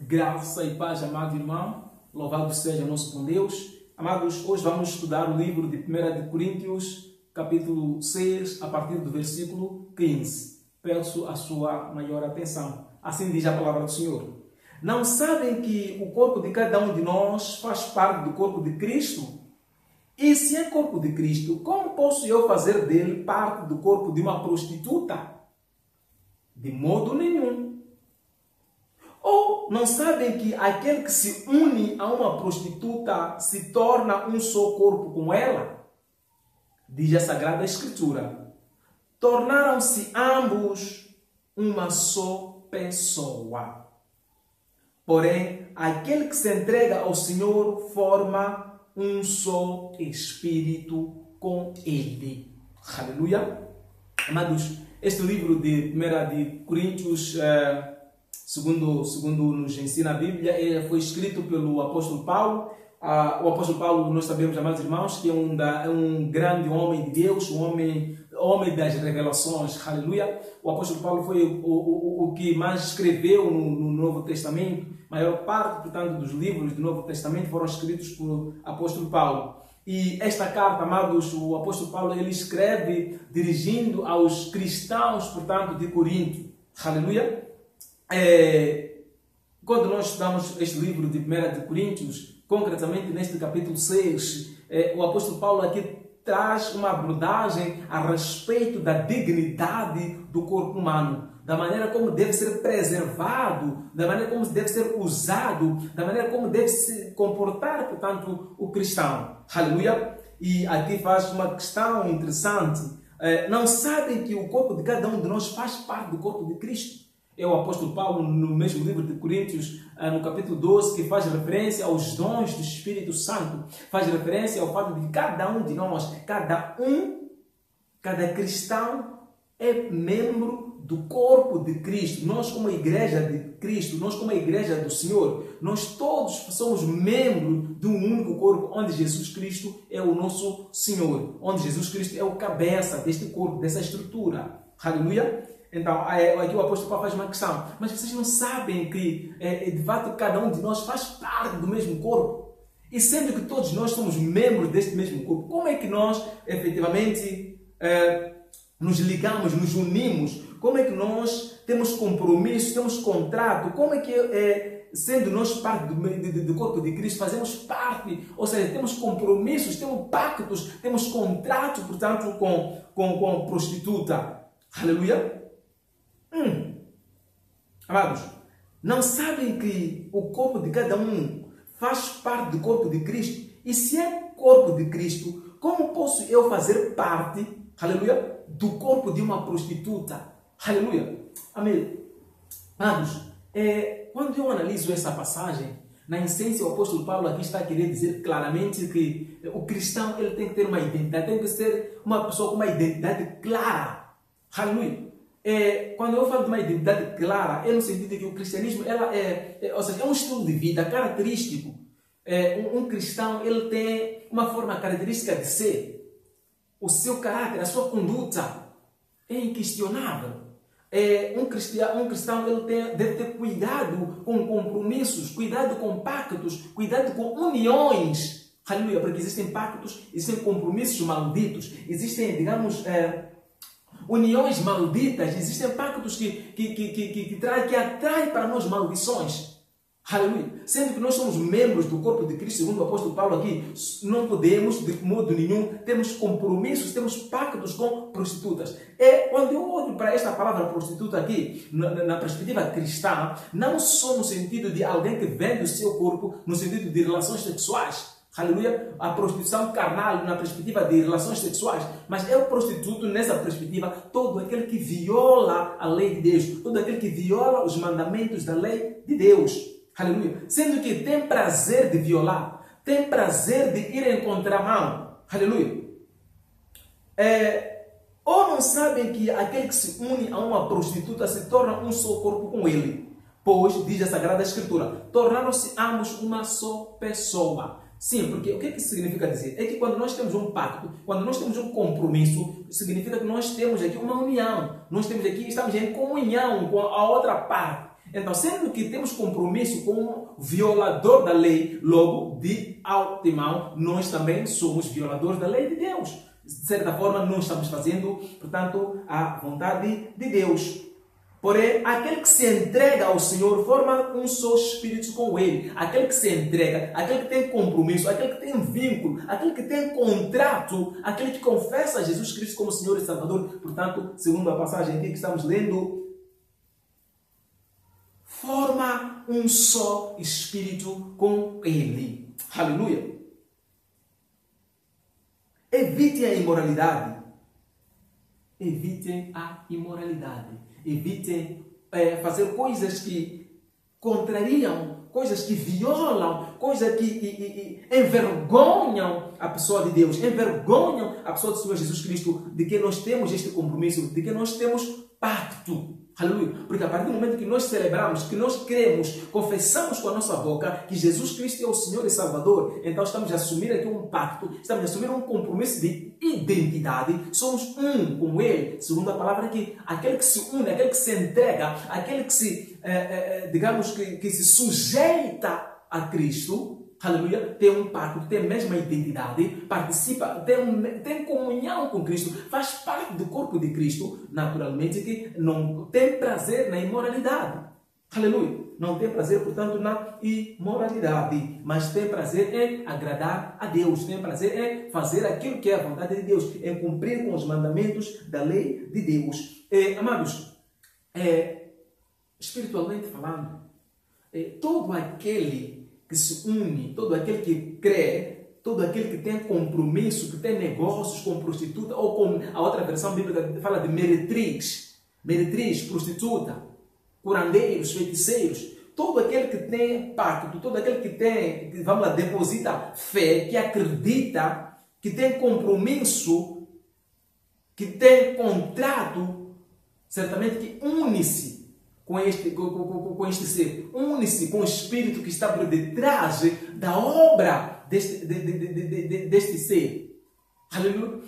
Graça e paz, amado irmão, louvado seja o nosso bom Deus. Amados, hoje vamos estudar o livro de 1 de Coríntios, capítulo 6, a partir do versículo 15. Peço a sua maior atenção. Assim diz a palavra do Senhor. Não sabem que o corpo de cada um de nós faz parte do corpo de Cristo? E se é corpo de Cristo, como posso eu fazer dele parte do corpo de uma prostituta? De modo nenhum. Ou não sabem que aquele que se une a uma prostituta se torna um só corpo com ela? Diz a Sagrada Escritura. Tornaram-se ambos uma só pessoa. Porém, aquele que se entrega ao Senhor forma um só espírito com Ele. Aleluia. Amados, este livro de 1 de Coríntios, segundo nos ensina a Bíblia, foi escrito pelo apóstolo Paulo. O apóstolo Paulo, nós sabemos, amados irmãos, que é um grande homem de Deus, um homem das revelações. Aleluia. O apóstolo Paulo foi o que mais escreveu no Novo Testamento. A maior parte, portanto, dos livros do Novo Testamento foram escritos por apóstolo Paulo. E esta carta, amados, o apóstolo Paulo, ele escreve dirigindo aos cristãos, portanto, de Corinto. Aleluia. Quando nós estudamos este livro de 1 de Coríntios, concretamente neste capítulo 6, o apóstolo Paulo aqui traz uma abordagem a respeito da dignidade do corpo humano, da maneira como deve ser preservado, da maneira como deve ser usado, da maneira como deve se comportar, portanto, o cristão. Aleluia! E aqui faz uma questão interessante. Não sabem que o corpo de cada um de nós faz parte do corpo de Cristo? É o apóstolo Paulo, no mesmo livro de Coríntios, no capítulo 12, que faz referência aos dons do Espírito Santo. Faz referência ao fato de cada um de nós, cada cristão é membro do corpo de Cristo. Nós, como a igreja de Cristo, nós, como a igreja do Senhor, nós todos somos membros de um único corpo, onde Jesus Cristo é o nosso Senhor, onde Jesus Cristo é o cabeça deste corpo, dessa estrutura. Aleluia! Então, aqui o apóstolo Paulo faz uma questão. Mas vocês não sabem que, de fato, cada um de nós faz parte do mesmo corpo? E sendo que todos nós somos membros deste mesmo corpo, como é que nós, efetivamente, nos ligamos, nos unimos? Como é que nós temos compromisso, temos contrato? Como é que, sendo nós parte do corpo de Cristo, fazemos parte, ou seja, temos compromissos, temos pactos, temos contrato, portanto, com a prostituta? Aleluia! Amados, não sabem que o corpo de cada um faz parte do corpo de Cristo? E se é corpo de Cristo, como posso eu fazer parte, aleluia, do corpo de uma prostituta? Aleluia. Amém. Amados, quando eu analiso essa passagem, na essência o apóstolo Paulo aqui está a querer dizer claramente que o cristão ele tem que ter uma identidade, tem que ser uma pessoa com uma identidade clara. Aleluia. Quando eu falo de uma identidade clara, é no sentido de que o cristianismo ou seja, é um estilo de vida característico. Um cristão ele tem uma forma característica de ser. O seu caráter, a sua conduta é inquestionável. Um cristão ele deve ter cuidado com compromissos, cuidado com pactos, cuidado com uniões. Aleluia, porque existem pactos, existem compromissos malditos, existem, digamos, uniões malditas, existem pactos que atraem para nós maldições. Aleluia. Sendo que nós somos membros do corpo de Cristo, segundo o apóstolo Paulo aqui, não podemos, de modo nenhum, termos compromissos, temos pactos com prostitutas. Quando eu olho para esta palavra prostituta aqui, na perspectiva cristã, não só no sentido de alguém que vende o seu corpo, no sentido de relações sexuais. Aleluia, a prostituição carnal na perspectiva de relações sexuais, mas é o prostituto nessa perspectiva, todo aquele que viola a lei de Deus, todo aquele que viola os mandamentos da lei de Deus. Aleluia, sendo que tem prazer de violar, tem prazer de ir em contramão. Aleluia. Ou não sabem que aquele que se une a uma prostituta se torna um só corpo com ele? Pois, diz a Sagrada Escritura, tornaram-se ambos uma só pessoa. Sim, porque o que isso significa dizer? É que quando nós temos um pacto, quando nós temos um compromisso, significa que nós temos aqui uma união. Nós temos aqui, estamos em comunhão com a outra parte. Então, sendo que temos compromisso com o violador da lei, logo, de antemão, nós também somos violadores da lei de Deus. De certa forma, não estamos fazendo, portanto, a vontade de Deus. Porém, aquele que se entrega ao Senhor forma um só espírito com Ele. Aquele que se entrega, aquele que tem compromisso, aquele que tem vínculo, aquele que tem contrato, aquele que confessa Jesus Cristo como Senhor e Salvador. Portanto, segundo a passagem aqui que estamos lendo, forma um só espírito com Ele. Aleluia! Evitem a imoralidade. Evitem a imoralidade. Evitem fazer coisas que contrariam, coisas que violam, coisas que envergonham a pessoa de Deus, envergonham a pessoa do Senhor Jesus Cristo, de que nós temos este compromisso, de que nós temos pacto. Aleluia. Porque a partir do momento que nós celebramos, que nós cremos, confessamos com a nossa boca que Jesus Cristo é o Senhor e Salvador, então estamos a assumir aqui um pacto, estamos a assumir um compromisso de identidade, somos um com Ele, segundo a palavra aqui, aquele que se une, aquele que se entrega, aquele que se, digamos, que se sujeita a Cristo, aleluia, tem um pacto, tem a mesma identidade, participa, tem comunhão com Cristo, faz parte do corpo de Cristo, naturalmente que não tem prazer na imoralidade. Aleluia. Não tem prazer, portanto, na imoralidade, mas tem prazer em agradar a Deus, tem prazer em fazer aquilo que é a vontade de Deus, em cumprir com os mandamentos da lei de Deus. Amados, espiritualmente falando, todo aquele que se une, todo aquele que crê, todo aquele que tem compromisso, que tem negócios com prostituta, ou com a outra versão bíblica fala de meretriz, prostituta, curandeiros, feiticeiros, todo aquele que tem pacto, todo aquele que tem, vamos lá, deposita fé, que acredita, que tem compromisso, que tem contrato, certamente que une-se com este ser, une-se com o Espírito que está por detrás da obra deste ser. Aleluia.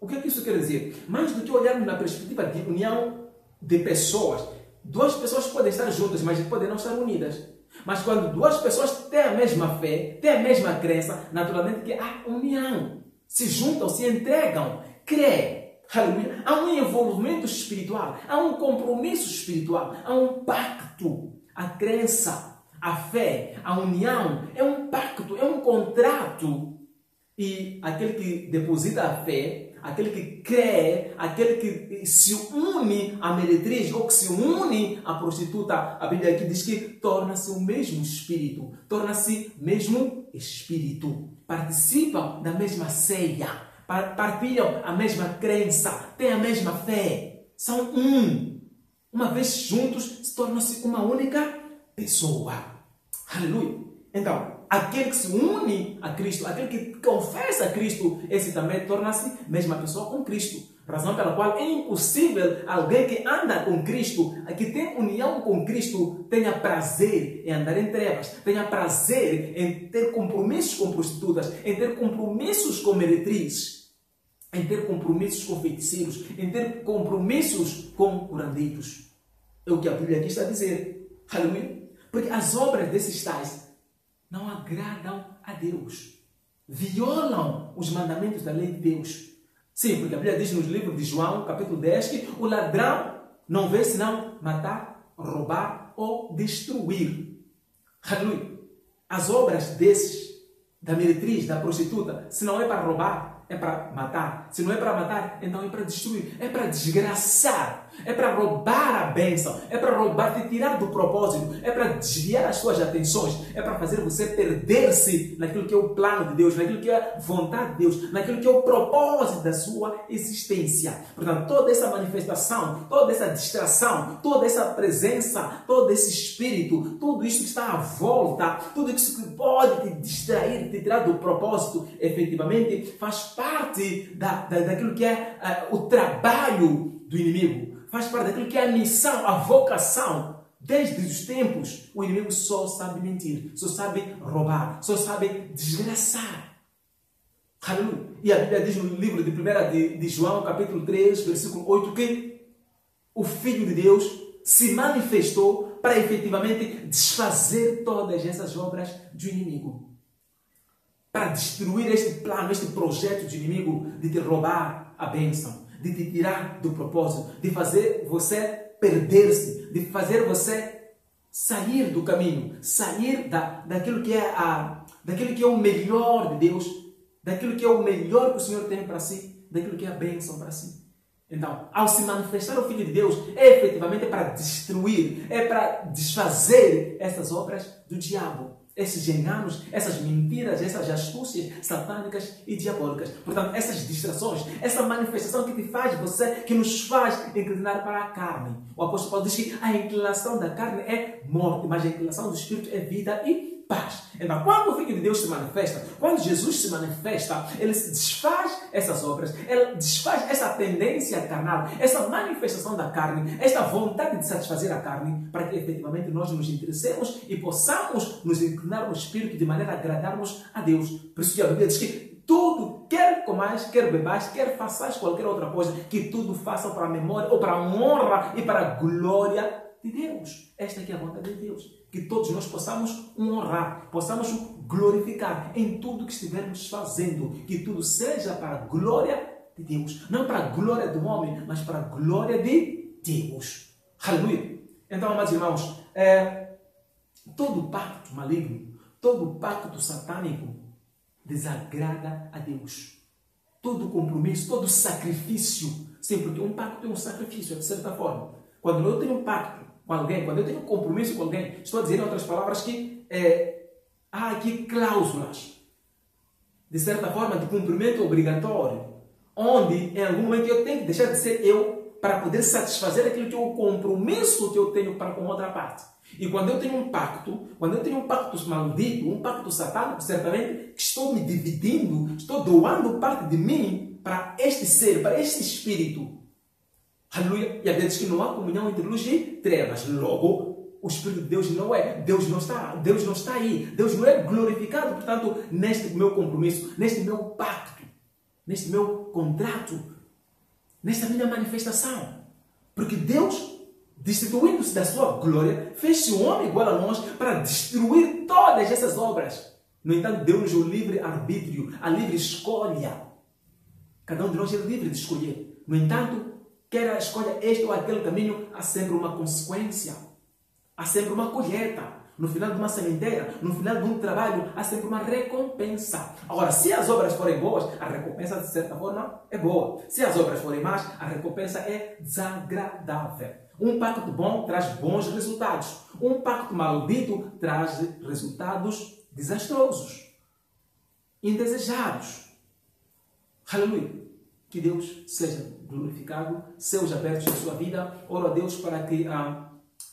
O que é que isso quer dizer? Mais do que olharmos na perspectiva de união de pessoas, duas pessoas podem estar juntas, mas podem não estar unidas. Mas quando duas pessoas têm a mesma fé, têm a mesma crença, naturalmente que há união. Se juntam, se entregam, creem. Aleluia. Há um envolvimento espiritual, há um compromisso espiritual, há um pacto. A crença, a fé, a união é um pacto, é um contrato. E aquele que deposita a fé, aquele que crê, aquele que se une à meretriz ou que se une à prostituta, a Bíblia aqui diz que torna-se o mesmo espírito, torna-se mesmo espírito. Participam da mesma ceia, partilham a mesma crença, têm a mesma fé, são um. Uma vez juntos, se tornam-se uma única pessoa. Aleluia. Então, aquele que se une a Cristo, aquele que confessa a Cristo, esse também torna-se mesma pessoa com Cristo. Razão pela qual é impossível alguém que anda com Cristo, que tem união com Cristo, tenha prazer em andar em trevas, tenha prazer em ter compromissos com prostitutas, em ter compromissos com meretrizes, em ter compromissos com feiticeiros, em ter compromissos com curandeiros. É o que a Bíblia aqui está a dizer. Aleluia. Porque as obras desses tais não agradam a Deus. Violam os mandamentos da lei de Deus. Sim, porque a Bíblia diz no livro de João, capítulo 10, que o ladrão não vê senão matar, roubar ou destruir. Aleluia. As obras desses, da meretriz, da prostituta, se não é para roubar, é para matar. Se não é para matar, então é para destruir. É para desgraçar. É para roubar a bênção. É para roubar, te tirar do propósito. É para desviar as suas atenções. É para fazer você perder-se naquilo que é o plano de Deus, naquilo que é a vontade de Deus, naquilo que é o propósito da sua existência. Portanto, toda essa manifestação, toda essa distração, toda essa presença, todo esse espírito, tudo isso que está à volta, tudo isso que pode te distrair, te tirar do propósito, efetivamente faz parte daquilo que é o trabalho do inimigo. Faz parte daquilo que é a missão, a vocação. Desde os tempos, o inimigo só sabe mentir, só sabe roubar, só sabe desgraçar. Aleluia. E a Bíblia diz no livro de 1 de João, capítulo 3, versículo 8, que o Filho de Deus se manifestou para efetivamente desfazer todas essas obras do inimigo. Para destruir este plano, este projeto do inimigo de te roubar a bênção, de te tirar do propósito, de fazer você perder-se, de fazer você sair do caminho, sair daquilo que é o melhor de Deus, daquilo que é o melhor que o Senhor tem para si, daquilo que é a bênção para si. Então, ao se manifestar o Filho de Deus, é efetivamente para destruir, é para desfazer essas obras do diabo, esses enganos, essas mentiras, essas astúcias satânicas e diabólicas. Portanto, essas distrações, essa manifestação que te faz você, que nos faz inclinar para a carne. O apóstolo Paulo diz que a inclinação da carne é morte, mas a inclinação do Espírito é vida e paz. Então, quando o Filho de Deus se manifesta, quando Jesus se manifesta, ele se desfaz essas obras, ele desfaz essa tendência carnal, essa manifestação da carne, esta vontade de satisfazer a carne, para que efetivamente nós nos interessemos e possamos nos inclinar no Espírito de maneira a agradarmos a Deus. Por isso que a Bíblia diz que tudo, quer comais, quer bebais, quer façais qualquer outra coisa, que tudo façam para a memória ou para a honra e para a glória de Deus. Esta aqui é a vontade de Deus. Que todos nós possamos honrar, possamos glorificar em tudo que estivermos fazendo. Que tudo seja para a glória de Deus. Não para a glória do homem, mas para a glória de Deus. Aleluia. Então, amados irmãos, todo pacto maligno, todo pacto satânico desagrada a Deus. Todo compromisso, todo sacrifício. Sim, porque um pacto é um sacrifício, de certa forma. Quando eu tenho um pacto com alguém, quando eu tenho um compromisso com alguém, estou a dizer em outras palavras que há aqui cláusulas, de certa forma, de cumprimento obrigatório, onde em algum momento eu tenho que deixar de ser eu para poder satisfazer aquilo que é o compromisso que eu tenho para com outra parte. E quando eu tenho um pacto maldito, um pacto satânico, certamente, que estou me dividindo, estou doando parte de mim para este ser, para este espírito. Aleluia. E a Bíblia diz que não há comunhão entre luz e trevas. Logo, o Espírito de Deus não é. Deus não está aí. Deus não é glorificado, portanto, neste meu compromisso, neste meu pacto, neste meu contrato, nesta minha manifestação. Porque Deus, destituindo-se da sua glória, fez-se um homem igual a nós para destruir todas essas obras. No entanto, deu-nos o livre arbítrio, a livre escolha. Cada um de nós é livre de escolher. No entanto, quer a escolha este ou aquele caminho, há sempre uma consequência. Há sempre uma colheita. No final de uma sementeira, no final de um trabalho, há sempre uma recompensa. Agora, se as obras forem boas, a recompensa, de certa forma, é boa. Se as obras forem más, a recompensa é desagradável. Um pacto bom traz bons resultados. Um pacto maldito traz resultados desastrosos, indesejados. Aleluia. Que Deus seja glorificado, céus abertos na sua vida. Oro a Deus para que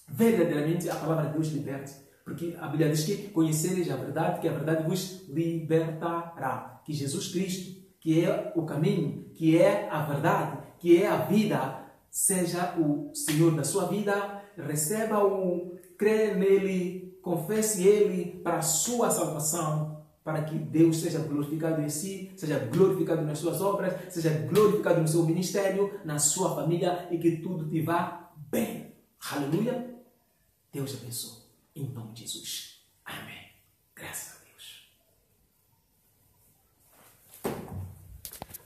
verdadeiramente a palavra de Deus liberte. Porque a Bíblia diz que conhecereis a verdade, que a verdade vos libertará. Que Jesus Cristo, que é o caminho, que é a verdade, que é a vida, seja o Senhor da sua vida. Receba-o, crê nele, confesse ele para a sua salvação, para que Deus seja glorificado em si, seja glorificado nas suas obras, seja glorificado no seu ministério, na sua família e que tudo te vá bem. Aleluia. Deus abençoe. Em nome de Jesus. Amém. Graças a Deus.